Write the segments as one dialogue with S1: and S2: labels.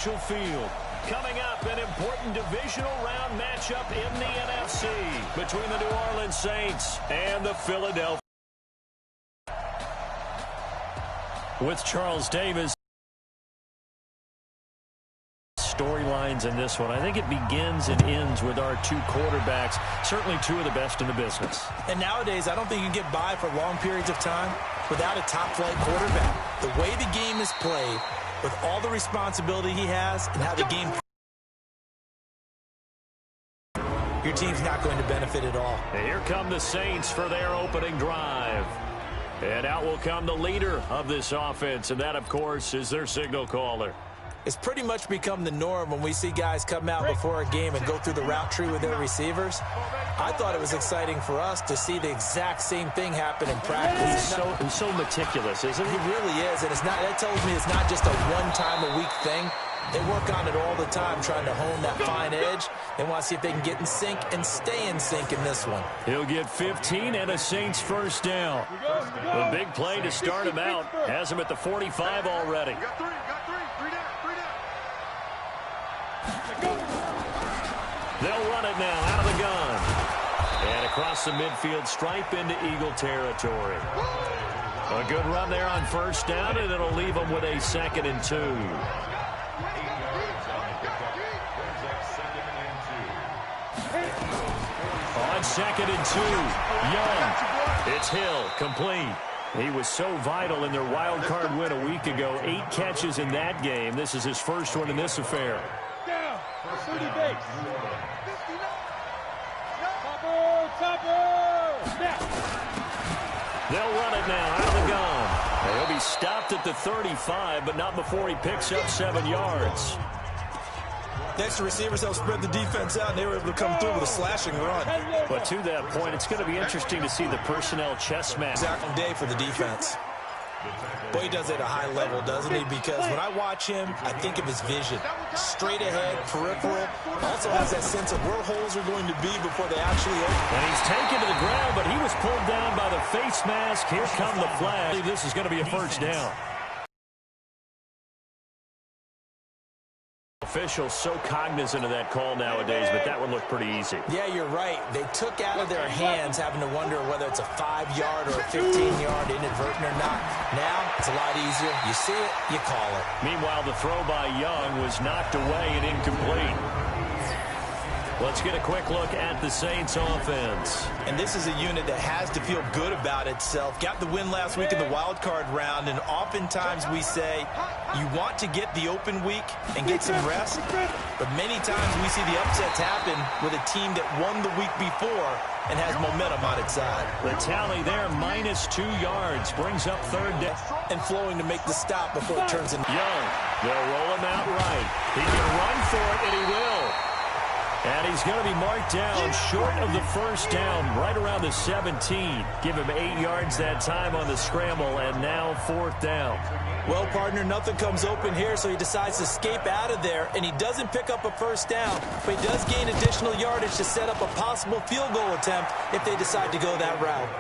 S1: Field. Coming up, an important divisional round matchup in the NFC between the New Orleans Saints and the Philadelphia. With Charles Davis. Storylines in this one. I think it begins and ends with our two quarterbacks, certainly two of the best in the business.
S2: And nowadays, I don't think you can get by for long periods of time without a top-flight quarterback. The way the game is played, with all the responsibility he has and how the game, your team's not going to benefit at all.
S1: And here come the Saints for their opening drive. And out will come the leader of this offense, and that, of course, is their signal caller.
S2: It's pretty much become the norm when we see guys come out before a game and go through the route tree with their receivers. I thought it was exciting for us to see the exact same thing happen in practice.
S1: He's so meticulous, isn't he?
S2: He really is, and that tells me it's not just a one-time-a-week thing. They work on it all the time, trying to hone that fine edge. They want to see if they can get in sync and stay in sync in this one.
S1: He'll get 15 and a Saints first down. A big play to start him out. Has him at the 45 already. They'll run it now out of the gun. And across the midfield stripe into Eagle territory. A good run there on first down, and it'll leave them with a 2nd and 2. On 2nd and 2, Young. It's Hill, complete. He was so vital in their wild card win a week ago. 8 catches in that game. This is his first one in this affair. They'll run it now out of the gun. He'll be stopped at the 35, but not before he picks up 7 yards.
S2: Next, the receivers help spread the defense out, and they were able to come through with a slashing run.
S1: But to that point, it's going to be interesting to see the personnel chess match.
S2: Exact day for the defense. Boy, he does it at a high level, doesn't he? Because when I watch him, I think of his vision. Straight ahead, peripheral. Also has that sense of where holes are going to be before they actually open.
S1: And he's taken to the ground, but he was pulled down by the face mask. Here come the flag. This is going to be a first down. Officials so cognizant of that call nowadays, but that one looked pretty easy.
S2: Yeah, you're right. They took out of their hands having to wonder whether it's a 5-yard or a 15-yard inadvertent or not. Now, it's a lot easier. You see it, you call it.
S1: Meanwhile, the throw by Young was knocked away and incomplete. Let's get a quick look at the Saints offense.
S2: And this is a unit that has to feel good about itself. Got the win last week in the wild card round, and oftentimes we say you want to get the open week and get some rest, but many times we see the upsets happen with a team that won the week before and has momentum on its side.
S1: The tally there, -2 yards, brings up 3rd down.
S2: And flowing to make the stop before it turns into
S1: Young. They'll roll him out right. He can run for it, and he will. And he's going to be marked down short of the first down, right around the 17. Give him 8 yards that time on the scramble, and now 4th down.
S2: Well, partner, nothing comes open here, so he decides to escape out of there, and he doesn't pick up a first down, but he does gain additional yardage to set up a possible field goal attempt if they decide to go that route.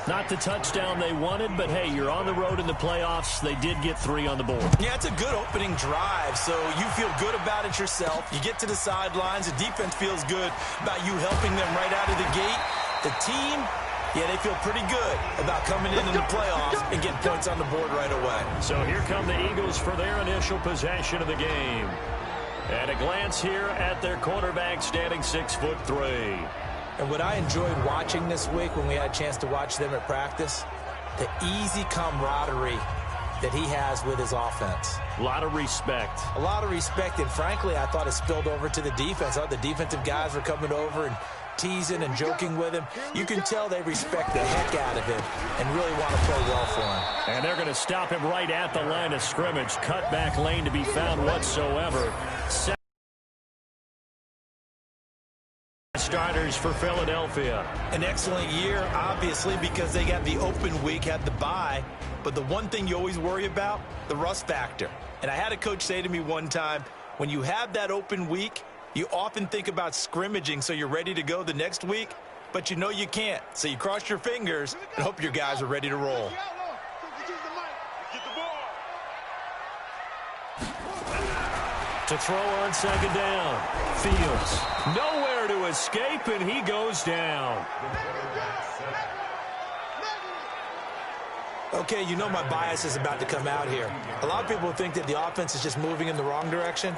S1: Not the touchdown they wanted, but hey, you're on the road in the playoffs. They did get 3 on the board.
S2: Yeah, it's a good opening drive, so you feel good about it yourself. You get to the sidelines. The defense feels good about you helping them right out of the gate. The team, yeah, they feel pretty good about coming in the playoffs and getting points on the board right away.
S1: So here come the Eagles for their initial possession of the game. And a glance here at their quarterback standing 6'3".
S2: And what I enjoyed watching this week when we had a chance to watch them at practice, the easy camaraderie that he has with his offense.
S1: A lot of respect.
S2: A lot of respect, and frankly, I thought it spilled over to the defense. I thought the defensive guys were coming over and teasing and joking with him. You can tell they respect the heck out of him and really want to play well for him.
S1: And they're going to stop him right at the line of scrimmage. Cutback lane to be found whatsoever. Starters for Philadelphia.
S2: An excellent year, obviously, because they got the open week, had the bye. But the one thing you always worry about, the rust factor. And I had a coach say to me one time, when you have that open week, you often think about scrimmaging so you're ready to go the next week, but you know you can't. So you cross your fingers and hope your guys are ready to roll.
S1: To throw on second down. Fields. Nowhere to escape, and he goes down.
S2: Okay, you know my bias is about to come out here. A lot of people think that the offense is just moving in the wrong direction.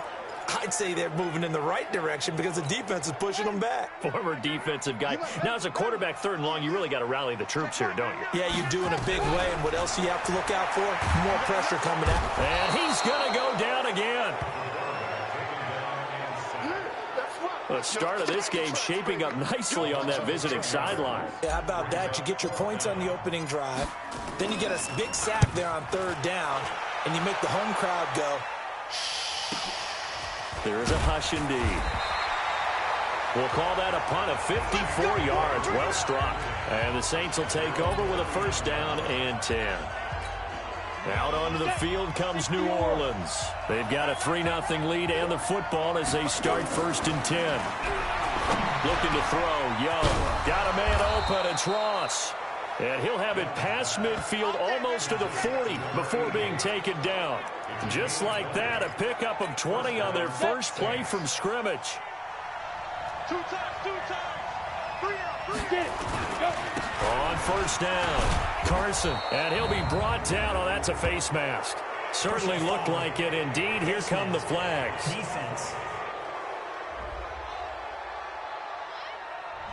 S2: I'd say they're moving in the right direction because the defense is pushing them back.
S1: Former defensive guy. Now, as a quarterback, 3rd and long, you really got to rally the troops here, don't you?
S2: Yeah, you do in a big way, and what else do you have to look out for? More pressure coming out.
S1: And he's going to go down again. The start of this game shaping up nicely on that visiting sideline.
S2: Yeah, how about that? You get your points on the opening drive. Then you get a big sack there on 3rd down, and you make the home crowd go.
S1: There is a hush indeed. We'll call that a punt of 54 yards. Well struck. And the Saints will take over with a 1st down and 10. Out onto the field comes New Orleans. They've got a 3-0 lead and the football as they start 1st and 10. Looking to throw. Young. Got a man open. It's Ross. And he'll have it past midfield almost to the 40 before being taken down. Just like that, a pickup of 20 on their first play from scrimmage.
S3: Two times. 3 out.
S1: On 1st down, Carson. And he'll be brought down. Oh, that's a face mask. Certainly looked like it. Indeed, here come the flags.
S4: Defense.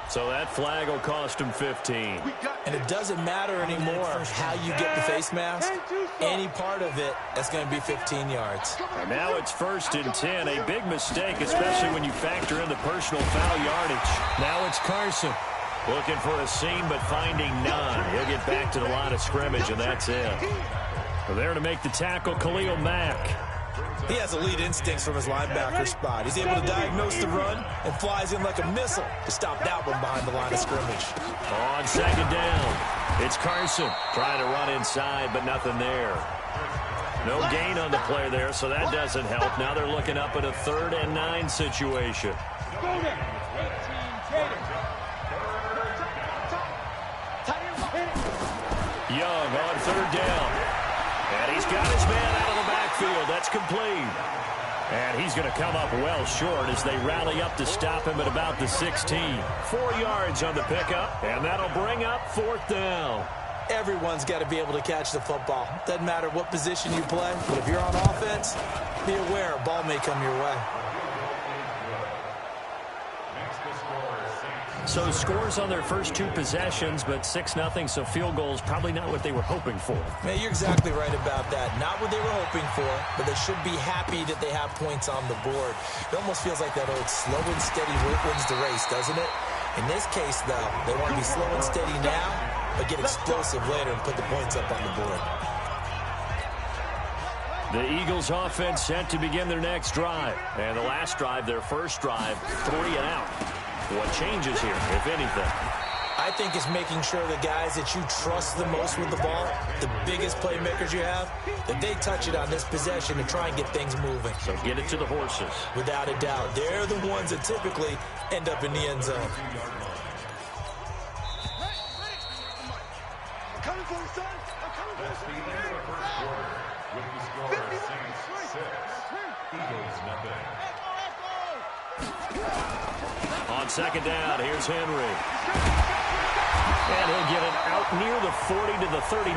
S1: So that flag will cost him 15.
S2: And it doesn't matter anymore how you get the face mask. Any part of it, that's going to be 15 yards.
S1: And now it's 1st and 10. A big mistake, especially when you factor in the personal foul yardage. Now it's Carson. Looking for a seam, but finding none. He'll get back to the line of scrimmage, and that's it. There to make the tackle, Khalil Mack.
S2: He has elite instincts from his linebacker spot. He's able to diagnose the run and flies in like a missile to stop that one behind the line of scrimmage.
S1: On 2nd down, it's Carson trying to run inside, but nothing there. No gain on the play there, so that doesn't help. Now they're looking up at a 3rd and 9 situation. Young on 3rd down. And he's got his man out of the backfield. That's complete. And he's going to come up well short as they rally up to stop him at about the 16. 4 yards on the pickup, and that'll bring up 4th down.
S2: Everyone's got to be able to catch the football. Doesn't matter what position you play, but if you're on offense, be aware a ball may come your way.
S1: So scores on their first 2 possessions, but 6-0, so field goals probably not what they were hoping for.
S2: Man, you're exactly right about that. Not what they were hoping for, but they should be happy that they have points on the board. It almost feels like that old slow and steady wins the race, doesn't it? In this case, though, they want to be slow and steady now, but get explosive later and put the points up on the board.
S1: The Eagles offense set to begin their next drive. And the last drive, their first drive, 3 and out. What changes here, if anything?
S2: I think it's making sure the guys that you trust the most with the ball, the biggest playmakers you have, that they touch it on this possession and try and get things moving.
S1: So get it to the horses.
S2: Without a doubt. They're the ones that typically end up in the end zone.
S3: I'm coming for you, son. I'm coming for you.
S5: That's the end of the first quarter. With the score, Saints 6, Eagles nothing.
S1: On 2nd down, here's Henry. And he'll get it out near the 40 to the 39.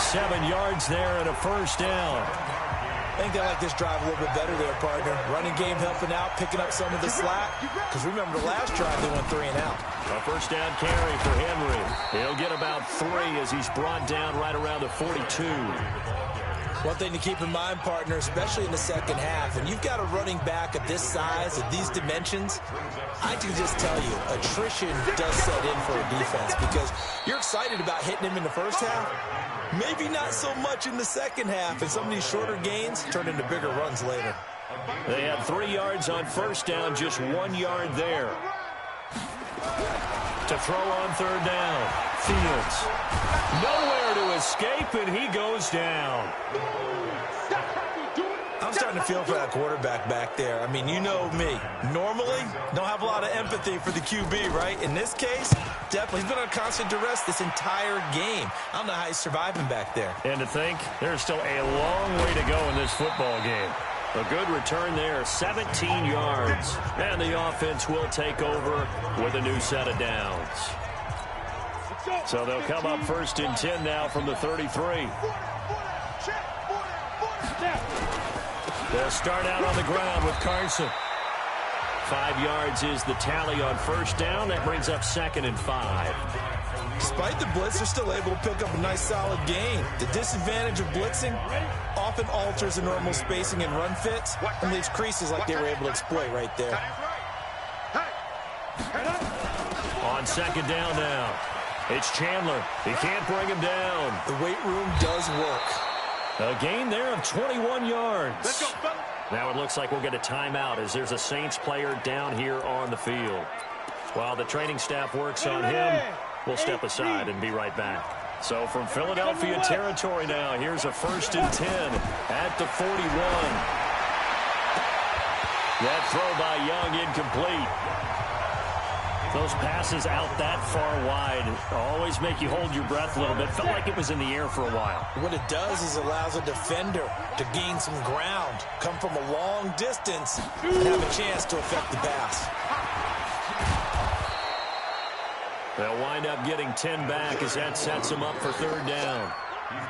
S1: 7 yards there and a 1st down.
S2: I think they like this drive a little bit better there, partner. Running game helping out, picking up some of the slack. Because remember, the last drive they went 3 and out.
S1: A 1st down carry for Henry. He'll get about 3 as he's brought down right around the 42.
S2: One thing to keep in mind, partner, especially in the second half, when you've got a running back of this size, of these dimensions, I can just tell you, attrition does set in for a defense because you're excited about hitting him in the first half. Maybe not so much in the second half, and some of these shorter gains turn into bigger runs later.
S1: They had 3 yards on 1st down, just 1 yard there. To throw on 3rd down, Fields. Nowhere to escape, and he goes down.
S2: I'm starting to feel for that quarterback back there. I mean, you know me. Normally, don't have a lot of empathy for the QB, right? In this case, definitely. He's been on constant duress this entire game. I don't know how he's surviving back there.
S1: And to think, there's still a long way to go in this football game. A good return there, 17 yards. And the offense will take over with a new set of downs. So they'll come up 1st and 10 now from the 33. They'll start out on the ground with Carson. 5 yards is the tally on 1st down. That brings up 2nd and 5.
S2: Despite the blitz, they're still able to pick up a nice solid gain. The disadvantage of blitzing often alters the normal spacing and run fits and leaves creases like they were able to exploit right there.
S1: On 2nd down now, it's Chandler. He can't bring him down.
S2: The weight room does work.
S1: A gain there of 21 yards. Now it looks like we'll get a timeout as there's a Saints player down here on the field. While the training staff works on him, we'll step aside and be right back. So from Philadelphia territory now, here's a 1st and 10 at the 41. That throw by Young incomplete. Those passes out that far wide always make you hold your breath a little bit. Felt like it was in the air for a while.
S2: What it does is allows a defender to gain some ground, come from a long distance, and have a chance to affect the pass.
S1: They'll wind up getting 10 back as that sets them up for 3rd down.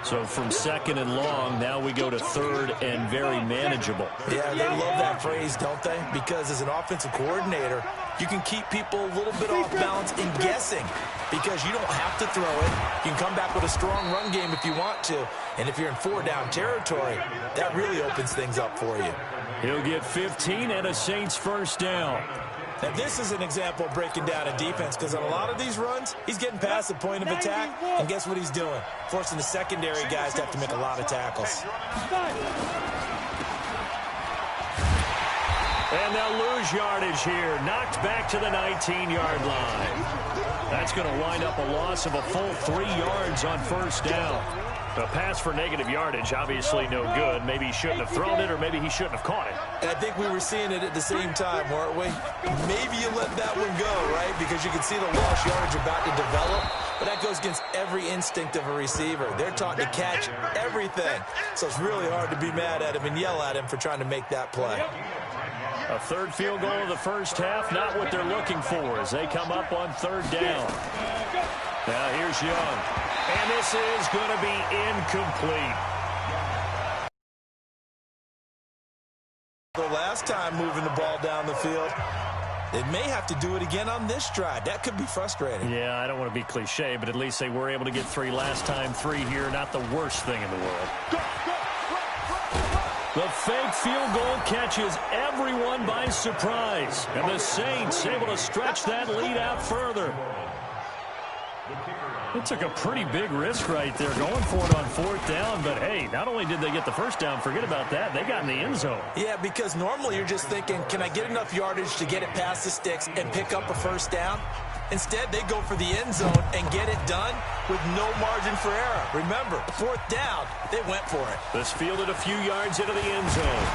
S1: So from 2nd and long, now we go to 3rd and very manageable.
S2: Yeah, they love that phrase, don't they? Because as an offensive coordinator, you can keep people a little bit off balance in guessing because you don't have to throw it. You can come back with a strong run game if you want to. And if you're in 4-down territory, that really opens things up for you.
S1: He'll get 15 and a Saints 1st down.
S2: Now, this is an example of breaking down a defense because on a lot of these runs, he's getting past the point of attack, and guess what he's doing? Forcing the secondary guys to have to make a lot of tackles.
S1: And they'll lose yardage here. Knocked back to the 19-yard line. That's going to wind up a loss of a full 3 yards on 1st down. A pass for negative yardage, obviously no good. Maybe he shouldn't have thrown it, or maybe he shouldn't have caught it.
S2: And I think we were seeing it at the same time, weren't we? Maybe you let that one go, right? Because you can see the lost yardage about to develop. But that goes against every instinct of a receiver. They're taught to catch everything. So it's really hard to be mad at him and yell at him for trying to make that play.
S1: A 3rd field goal of the 1st half, not what they're looking for as they come up on 3rd down. Now here's Young. And this is going to be incomplete.
S2: The last time moving the ball down the field, they may have to do it again on this drive. That could be frustrating.
S1: Yeah, I don't want to be cliche, but at least they were able to get 3 last time. 3 here, not the worst thing in the world. The fake field goal catches everyone by surprise. And the Saints able to stretch that lead out further. It took a pretty big risk right there going for it on 4th down. But, hey, not only did they get the 1st down, forget about that, they got in the end zone.
S2: Yeah, because normally you're just thinking, can I get enough yardage to get it past the sticks and pick up a 1st down? Instead, they go for the end zone and get it done with no margin for error. Remember, 4th down, they went for it.
S1: This fielded a few yards into the end zone.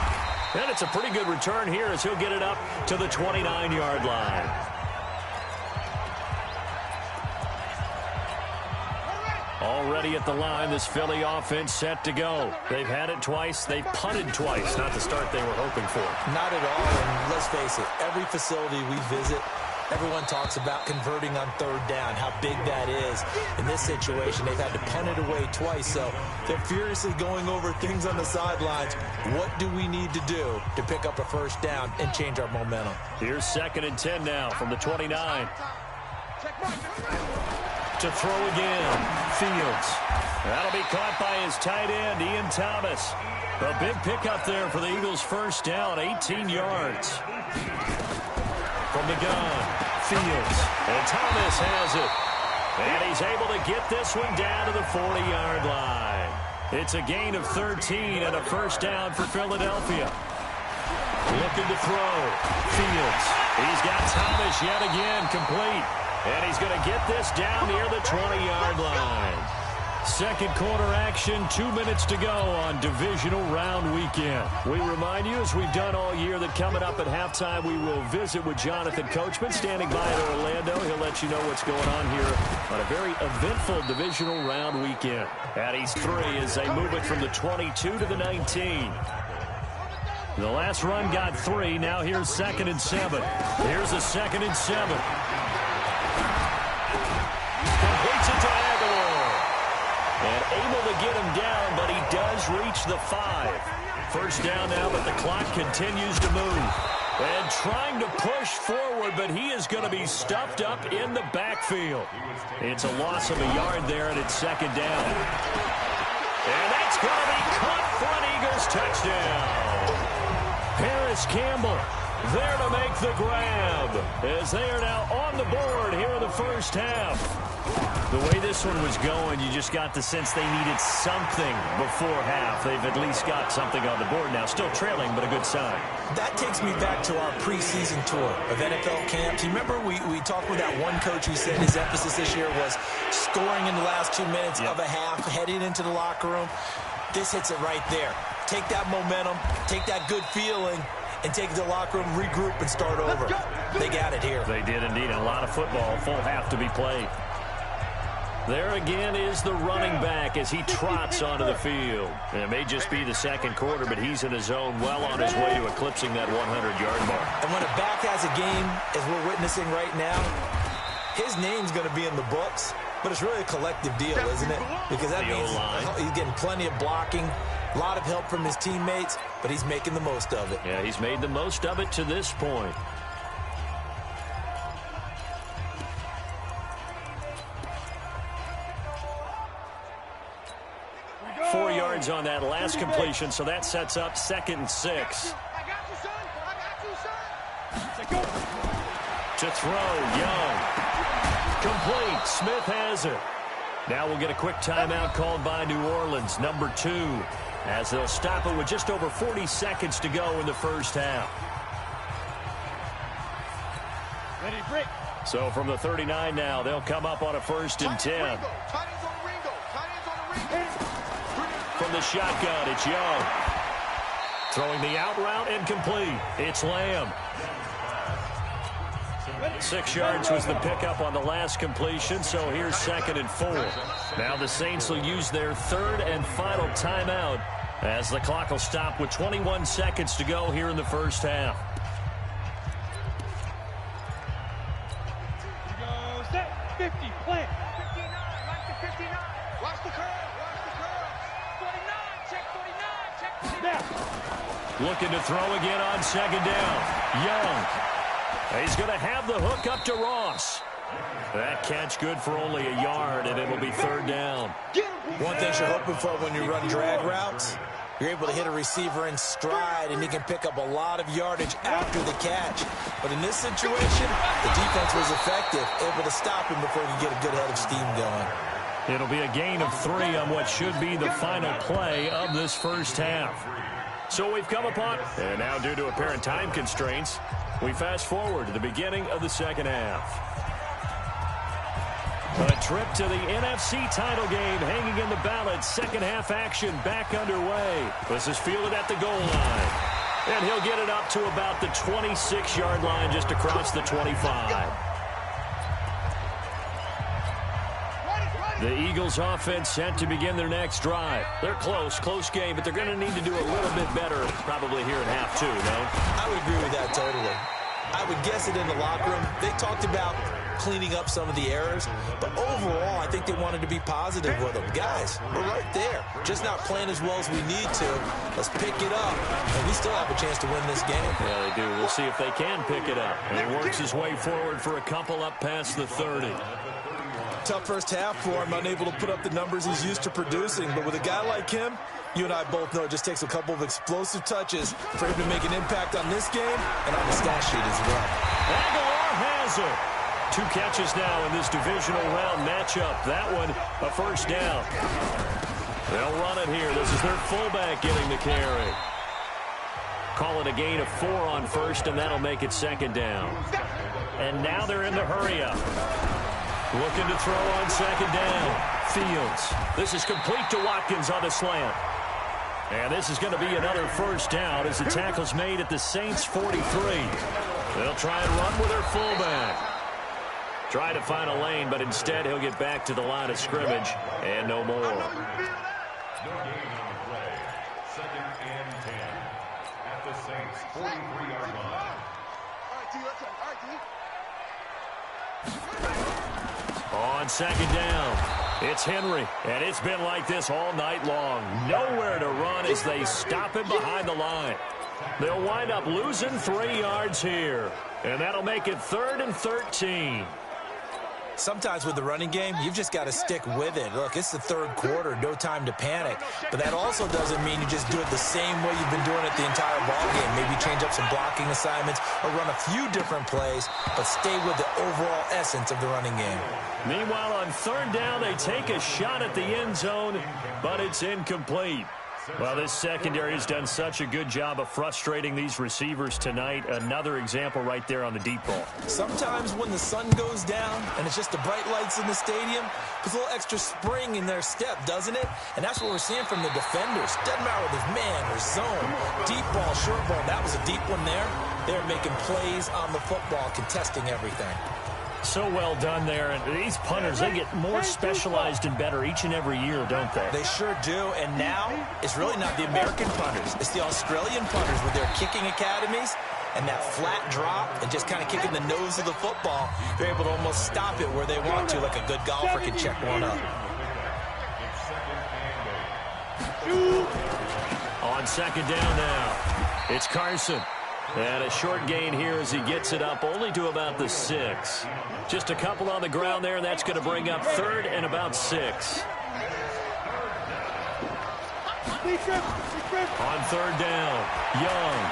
S1: And it's a pretty good return here as he'll get it up to the 29-yard line. Already at the line, this Philly offense set to go. They've had it twice. They've punted twice. Not the start they were hoping for.
S2: Not at all. And let's face it, every facility we visit, everyone talks about converting on 3rd down, how big that is. In this situation, they've had to punt it away twice, so they're furiously going over things on the sidelines. What do we need to do to pick up a 1st down and change our momentum?
S1: Here's 2nd and 10 now from the 29. To throw again, Fields. That'll be caught by his tight end, Ian Thomas. A big pickup there for the Eagles' 1st down, 18 yards. From the gun, Fields. And Thomas has it. And he's able to get this one down to the 40-yard line. It's a gain of 13 and a 1st down for Philadelphia. Looking to throw. Fields. He's got Thomas yet again complete. And he's going to get this down near the 20-yard line. 2nd quarter action, 2 minutes to go on divisional round weekend. We remind you, as we've done all year, that coming up at halftime, we will visit with Jonathan Coachman, standing by in Orlando. He'll let you know what's going on here on a very eventful divisional round weekend. At East 3 as they move it from the 22 to the 19. The last run got 3. Now here's 2nd and 7. Here's a 2nd and 7. Completes it to Aguilar. And able to get him down, but he does reach the 5. First down now, but the clock continues to move. And trying to push forward, but he is going to be stuffed up in the backfield. It's a loss of a yard there, and it's 2nd down. And that's going to be caught for an Eagles touchdown. Paris Campbell there to make the grab as they are now on the board here in the first half. The way this one was going, you just got the sense they needed something before half. They've at least got something on the board now. Still trailing, but a good sign.
S2: That takes me back to our preseason tour of NFL camps. You remember we talked with that one coach who said his emphasis this year was scoring in the last 2 minutes of a half, heading into the locker room. This hits it right there. Take that momentum, take that good feeling, and take it to the locker room, regroup, and start over. They got it here.
S1: They did indeed. A lot of football, full half to be played. There again is the running back as he trots onto the field. And it may just be the second quarter, but he's in his zone, well on his way to eclipsing that 100-yard mark.
S2: And when a back has a game, as we're witnessing right now, his name's going to be in the books, but it's really a collective deal, isn't it? Because that means he's getting plenty of blocking, a lot of help from his teammates, but he's making the most of it.
S1: Yeah, he's made the most of it to this point. Four yards on that last completion, so that sets up 2nd and 6.
S3: I got you, son. I got you, son.
S1: To throw, Young. Complete. Smith has it. Now we'll get a quick timeout called by New Orleans, number 2, as they'll stop it with just over 40 seconds to go in the first half.
S3: Ready, break.
S1: So from the 39 now, they'll come up on a 1st and 10. From the shotgun, it's Young. Throwing the out route incomplete. It's Lamb. 6 yards was the pickup on the last completion, so here's 2nd and 4. Now the Saints will use their 3rd and final timeout as the clock will stop with 21 seconds to go here in the first half.
S3: Here goes that. 50, plant. 59, right to 59. Watch the curl, watch the curl. 49, check 49, check 49.
S1: Looking to throw again on 2nd down. Young. He's going to have the hook up to Ross. That catch good for only a yard, and it'll be 3rd down.
S2: One thing you're hoping for when you run drag routes, you're able to hit a receiver in stride, and he can pick up a lot of yardage after the catch. But in this situation, the defense was effective, able to stop him before he could get a good head of steam going.
S1: It'll be a gain of 3 on what should be the final play of this first half. So we've come upon, and now due to apparent time constraints, we fast forward to the beginning of the second half. A trip to the NFC title game hanging in the balance. Second half action back underway. This is fielded at the goal line. And he'll get it up to about the 26-yard line just across the 25. The Eagles offense set to begin their next drive. They're close game, but they're going to need to do a little bit better probably here in half 2, no?
S2: I would agree with that totally. I would guess it in the locker room. They talked about cleaning up some of the errors, but overall, I think they wanted to be positive with them. Guys, we're right there. Just not playing as well as we need to. Let's pick it up, and we still have a chance to win this game.
S1: Yeah, they do. We'll see if they can pick it up. And he works his way forward for a couple up past the 30.
S2: Tough first half for him, unable to put up the numbers he's used to producing. But with a guy like him, you and I both know it just takes a couple of explosive touches for him to make an impact on this game and on the stat sheet as well.
S1: Aguilar has it. 2 catches now in this divisional round matchup. That one, a first down. They'll run it here. This is their fullback getting the carry. Call it a gain of 4 on first, and that'll make it 2nd down. And now they're in the hurry-up. Looking to throw on 2nd down. Fields. This is complete to Watkins on a slant. And this is going to be another first down as the tackle's made at the Saints' 43. They'll try and run with their fullback. Try to find a lane, but instead he'll get back to the line of scrimmage and no more.
S5: No gain on the play. 2nd and 10 at the Saints 43-yard line.
S1: On second down, it's Henry, and it's been like this all night long. Nowhere to run as they stop him behind the line. They'll wind up losing 3 yards here, and that'll make it 3rd and 13.
S2: Sometimes with the running game, you've just got to stick with it. Look, it's the 3rd quarter, no time to panic. But that also doesn't mean you just do it the same way you've been doing it the entire ballgame. Maybe change up some blocking assignments or run a few different plays, but stay with the overall essence of the running game.
S1: Meanwhile, on 3rd down, they take a shot at the end zone, but it's incomplete. Well, this secondary has done such a good job of frustrating these receivers tonight. Another example right there on the deep ball.
S2: Sometimes when the sun goes down and it's just the bright lights in the stadium, puts a little extra spring in their step, doesn't it? And that's what we're seeing from the defenders. Doesn't matter whether it's man or zone, deep ball, short ball. That was a deep one there. They're making plays on the football, contesting everything.
S1: So well done there. And these punters, they get more specialized and better each and every year, don't they?
S2: They sure do. And now it's really not the American punters. It's the Australian punters with their kicking academies and that flat drop and just kind of kicking the nose of the football. They're able to almost stop it where they want to, like a good golfer can check one up.
S1: On second down now, it's Carson. And a short gain here as he gets it up only to about the 6. Just a couple on the ground there, and that's going to bring up 3rd and about 6. On 3rd down, Young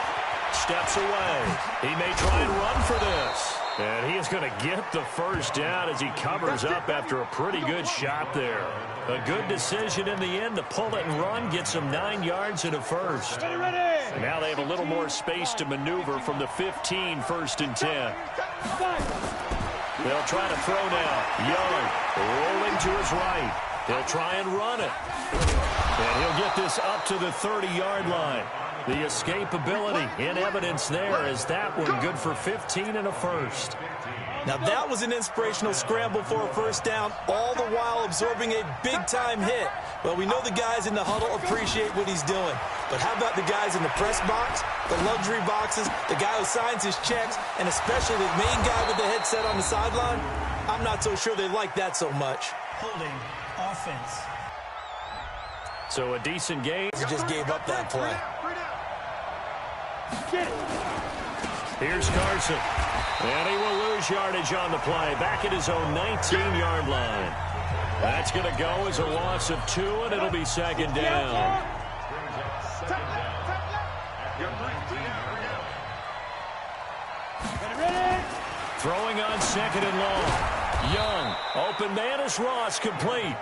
S1: steps away. He may try and run for this. And he is going to get the first down as he covers up after a pretty good shot there. A good decision in the end to pull it and run, get some 9 yards and a first. And now they have a little more space to maneuver from the 15, 1st and 10. They'll try to throw now. Young rolling to his right. He'll try and run it. And he'll get this up to the 30-yard line. The escapability in evidence there as that one good for 15 and a first.
S2: Now that was an inspirational scramble for a first down, all the while absorbing a big-time hit. Well, we know the guys in the huddle appreciate what he's doing. But how about the guys in the press box, the luxury boxes, the guy who signs his checks, and especially the main guy with the headset on the sideline? I'm not so sure they like that so much.
S4: Holding offense.
S1: So a decent game.
S2: He just gave up that play.
S1: Here's Carson. And he will lose yardage on the play. Back at his own 19-yard line. That's going to go as a loss of 2, and it'll be 2nd down. Throwing on 2nd and long. Young, open man is Ross, complete.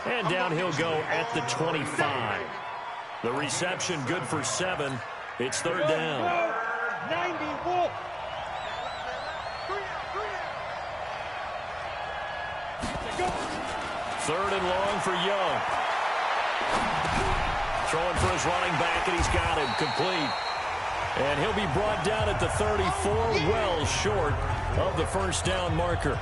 S1: And down he'll go at the 25. The reception good for 7. It's 3rd down.
S3: 90 Wolf.
S1: Third and long for Young. Throwing for his running back, and he's got him complete. And he'll be brought down at the 34, well short of the first down marker.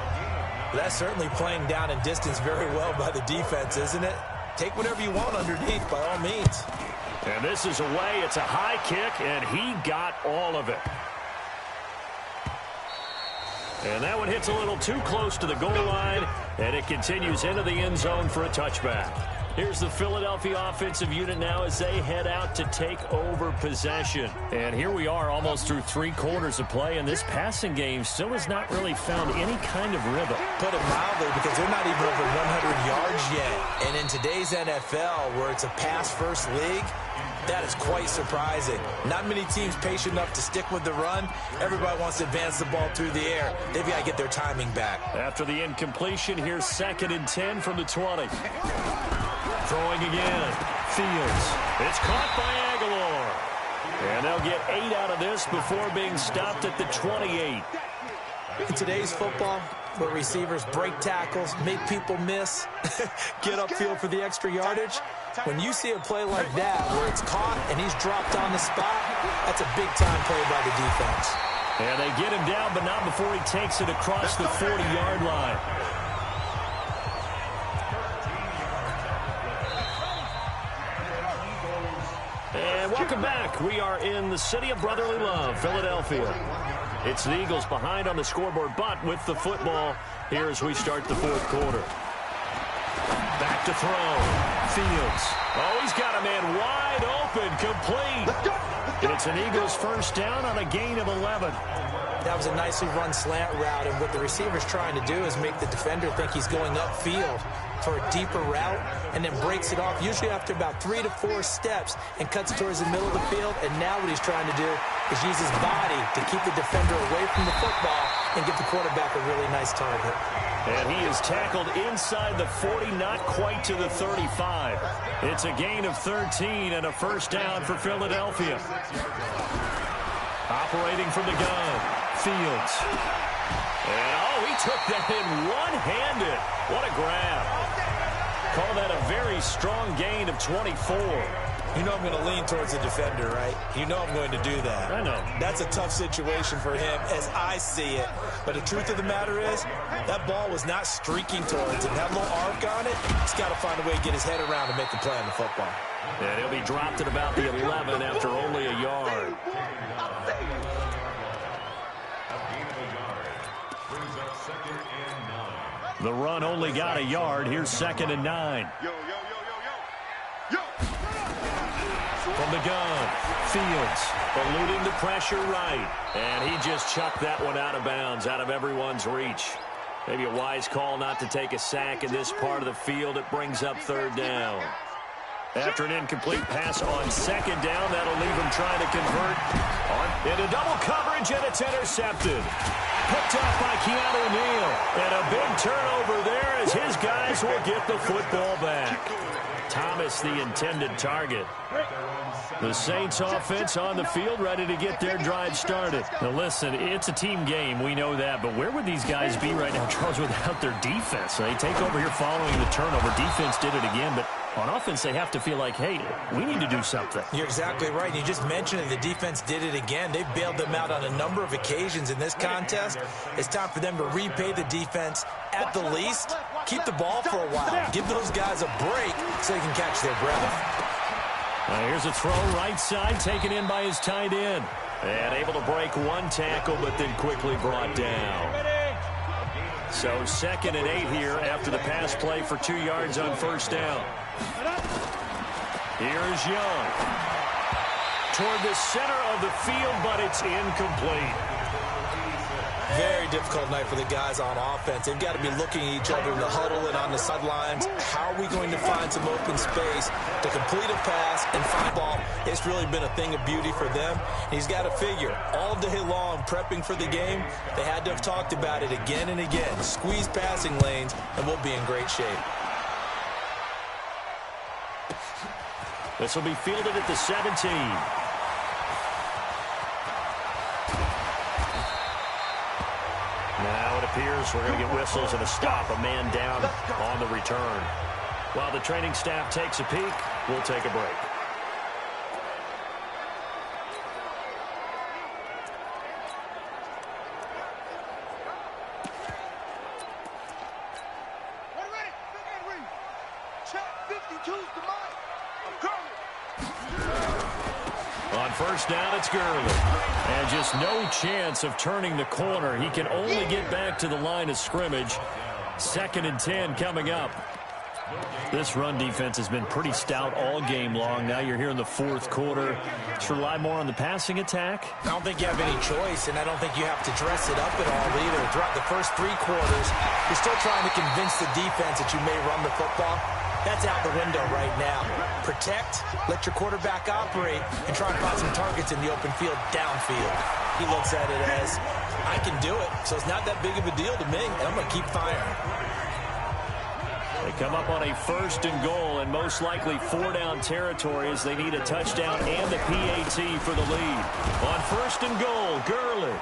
S2: That's certainly playing down in distance very well by the defense, isn't it? Take whatever you want underneath, by all means.
S1: And this is away. It's a high kick, and he got all of it. And that one hits a little too close to the goal line, and it continues into the end zone for a touchback. Here's the Philadelphia offensive unit now as they head out to take over possession. And here we are almost through 3 quarters of play, and this passing game still has not really found any kind of rhythm.
S2: Put it mildly, because they're not even over 100 yards yet. And in today's NFL, where it's a pass-first league, that is quite surprising. Not many teams patient enough to stick with the run. Everybody wants to advance the ball through the air. They've got to get their timing back.
S1: After the incompletion, here's 2nd and 10 from the 20. Throwing again. Fields. It's caught by Aguilar. And they'll get 8 out of this before being stopped at the 28.
S2: In today's football, where receivers break tackles, make people miss, get upfield for the extra yardage, when you see a play like that where it's caught and he's dropped on the spot, that's a big-time play by the defense.
S1: And they get him down, but not before he takes it across the 40-yard line. And what Welcome back. We are in the city of brotherly love, Philadelphia. It's the Eagles behind on the scoreboard, but with the football here as we start the fourth quarter. Back to throw. Fields. Oh, he's got a man wide open, complete. It's an Eagles first down on a gain of 11.
S2: That was a nicely run slant route, and what the receiver's trying to do is make the defender think he's going upfield for a deeper route, and then breaks it off, usually after about 3 to 4 steps, and cuts towards the middle of the field. And now what he's trying to do is use his body to keep the defender away from the football and give the quarterback a really nice target.
S1: And he is tackled inside the 40, not quite to the 35. It's a gain of 13 and a first down for Philadelphia. Operating from the gun, Fields. And, oh, he took that in one-handed. What a grab. Call that a very strong gain of 24.
S2: You know I'm going to lean towards the defender, right? You know I'm going to do that.
S1: I know.
S2: That's a tough situation for him as I see it. But the truth of the matter is, that ball was not streaking towards him. That little arc on it, he's got to find a way to get his head around and make the play on the football.
S1: And he'll be dropped at about the 11 after only a yard. The run only got a yard. Here's 2nd and 9. From the gun, Fields eluding the pressure right. And he just chucked that one out of bounds, out of everyone's reach. Maybe a wise call not to take a sack in this part of the field. It brings up 3rd down. After an incomplete pass on 2nd down, that'll leave him trying to convert into double coverage, and it's intercepted. Picked up by Keanu Neal. And a big turnover there as his guys will get the football back. Thomas, the intended target. The Saints offense on the field, ready to get their drive started. Now listen, it's a team game, we know that, but where would these guys be right now, Charles, without their defense? They take over here following the turnover. Defense did it again, but on offense they have to feel like, hey, we need to do something.
S2: You're exactly right. You just mentioned it. The defense did it again. They bailed them out on a number of occasions in this contest. It's time for them to repay the defense at the least. Keep the ball for a while. Give those guys a break so they can catch their breath.
S1: Here's a throw right side, taken in by his tight end. And able to break one tackle, but then quickly brought down. So 2nd and 8 here after the pass play for 2 yards on 1st down. Here's Young. Toward the center of the field, but it's incomplete.
S2: Very difficult night for the guys on offense. They've got to be looking at each other in the huddle and on the sidelines. How are we going to find some open space to complete a pass and find the ball? It's really been a thing of beauty for them. He's got to figure all day long prepping for the game. They had to have talked about it again and again. Squeeze passing lanes, and we'll be in great shape.
S1: This will be fielded at the 17. Now it appears we're going to get whistles and a stop, a man down on the return. While the training staff takes a peek, we'll take a break. On 1st down, it's Gurley. And just no chance of turning the corner. He can only get back to the line of scrimmage. 2nd and 10 coming up. This run defense has been pretty stout all game long. Now you're here in the 4th quarter. To rely more on the passing attack?
S2: I don't think you have any choice, and I don't think you have to dress it up at all either. Throughout the first 3 quarters, you're still trying to convince the defense that you may run the football. That's out the window right now. Protect, let your quarterback operate, and try and find some targets in the open field downfield. He looks at it as, I can do it, so it's not that big of a deal to me, and I'm going to keep firing.
S1: They come up on a 1st and goal, and most likely 4-down territory as they need a touchdown and the PAT for the lead. On 1st and goal, Gurley.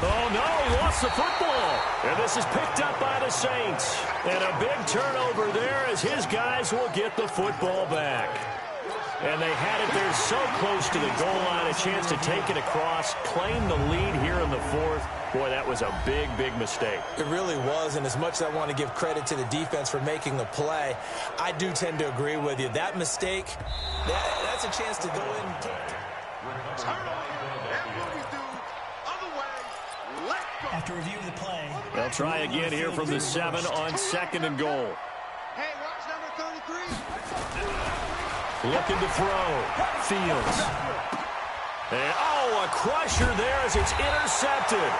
S1: Oh, no, he lost the football. And this is picked up by the Saints. And a big turnover there as his guys will get the football back. And they had it there so close to the goal line, a chance to take it across, claim the lead here in the 4th. Boy, that was a big, big mistake.
S2: It really was, and as much as I want to give credit to the defense for making the play, I do tend to agree with you. That mistake, that's a chance to go in and take it.
S3: Turn and Boogie Dudes, other way, let's go.
S4: After reviewing the play,
S1: They'll try again here from the 7 on 2nd and goal.
S3: Hey, watch number 33.
S1: Looking to throw. Fields. And, a crusher there as it's intercepted.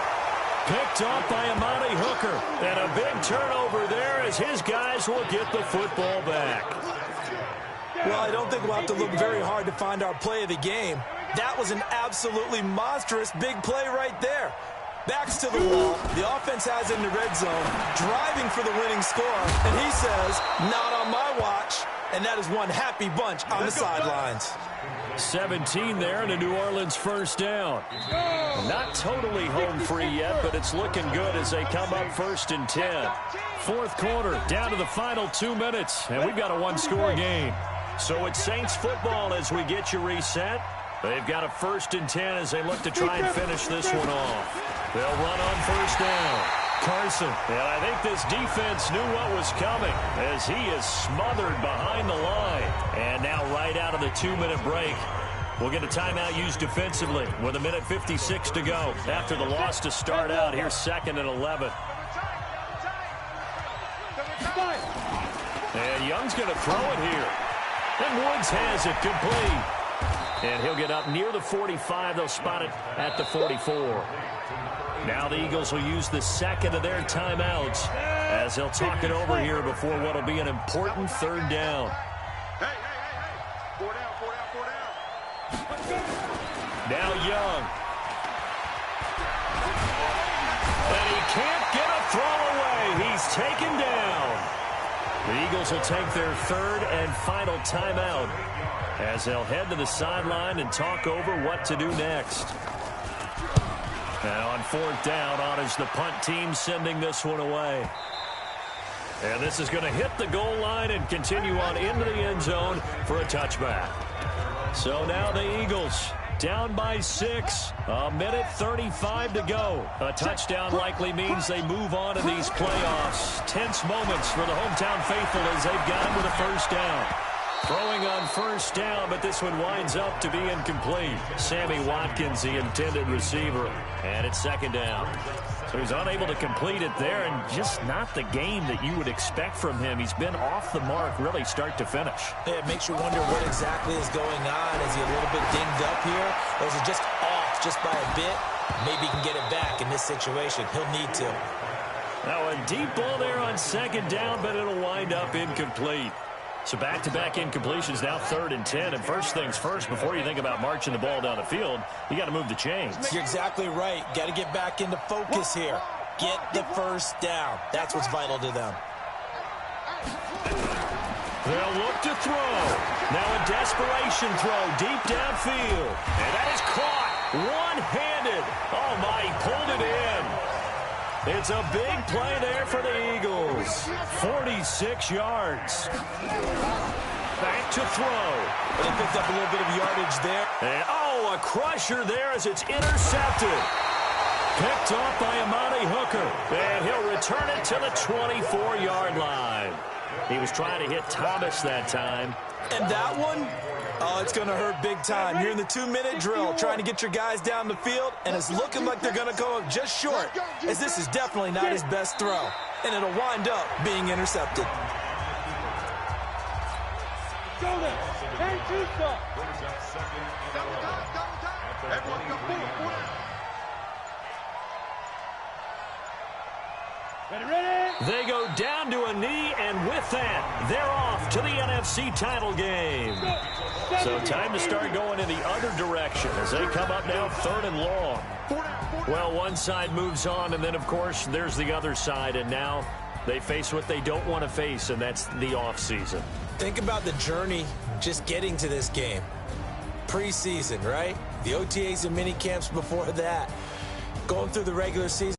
S1: Picked off by Amani Hooker. And a big turnover there as his guys will get the football back.
S2: Well, I don't think we'll have to look very hard to find our play of the game. That was an absolutely monstrous big play right there. Backs to the wall. The offense has it in the red zone, driving for the winning score. And he says, not on my watch. And that is one happy bunch on the sidelines.
S1: 17 there and a New Orleans first down. Not totally home free yet, but it's looking good as they come up 1st and 10. Fourth quarter, down to the final 2 minutes, and we've got a one-score game. So it's Saints football as we get you reset. They've got a 1st and 10 as they look to try and finish this one off. They'll run on first down. Carson. And I think this defense knew what was coming as he is smothered behind the line. And now right out of the 2-minute break, we'll get a timeout used defensively with 1:56 to go after the loss to start out. Here's 2nd and 11. And Young's going to throw it here. And Woods has it complete. And he'll get up near the 45. They'll spot it at the 44. Now the Eagles will use the 2nd of their timeouts as they'll talk it over here before what will be an important 3rd down.
S3: Hey. 4 down.
S1: Now Young. And he can't get a throw away. He's taken down. The Eagles will take their 3rd and final timeout as they'll head to the sideline and talk over what to do next. Now on 4th down, on is the punt team sending this one away. And this is going to hit the goal line and continue on into the end zone for a touchback. So now the Eagles down by 6, 1:35 to go. A touchdown likely means they move on in these playoffs. Tense moments for the hometown faithful as they've got him with a first down. Throwing on first down, but this one winds up to be incomplete. Sammy Watkins, the intended receiver, and it's 2nd down. So he's unable to complete it there, and just not the game that you would expect from him. He's been off the mark, really, start to finish.
S2: Yeah, it makes you wonder what exactly is going on. Is he a little bit dinged up here, or is it just off just by a bit? Maybe he can get it back in this situation. He'll need to.
S1: Now a deep ball there on 2nd down, but it'll wind up incomplete. So back-to-back incompletions, now 3rd and 10. And first things first, before you think about marching the ball down the field, you got to move the chains.
S2: You're exactly right. Got to get back into focus here. Get the first down. That's what's vital to them.
S1: They'll look to throw. Now a desperation throw deep downfield. And that is caught one-handed. Oh, my, he pulled it in. It's a big play there for the Eagles. 46 yards. Back to throw.
S2: They picked up a little bit of yardage there.
S1: And, a crusher there as it's intercepted. Picked off by Amani Hooker. And he'll return it to the 24-yard line. He was trying to hit Thomas that time.
S2: And that one, it's going to hurt big time. You're in the 2-minute drill trying to get your guys down the field, and it's looking like they're going to go up just short, as this is definitely not his best throw. And it'll wind up being intercepted.
S3: Go there. Hey, Tusa. Double time. Everyone go 4 down. Ready?
S1: They go down to a knee, and with that, they're off to the NFC title game. So time to start going in the other direction as they come up now 3rd and long. Well, one side moves on, and then, of course, there's the other side, and now they face what they don't want to face, and that's the offseason.
S2: Think about the journey just getting to this game. Preseason, right? The OTAs and mini camps before that. Going through the regular season.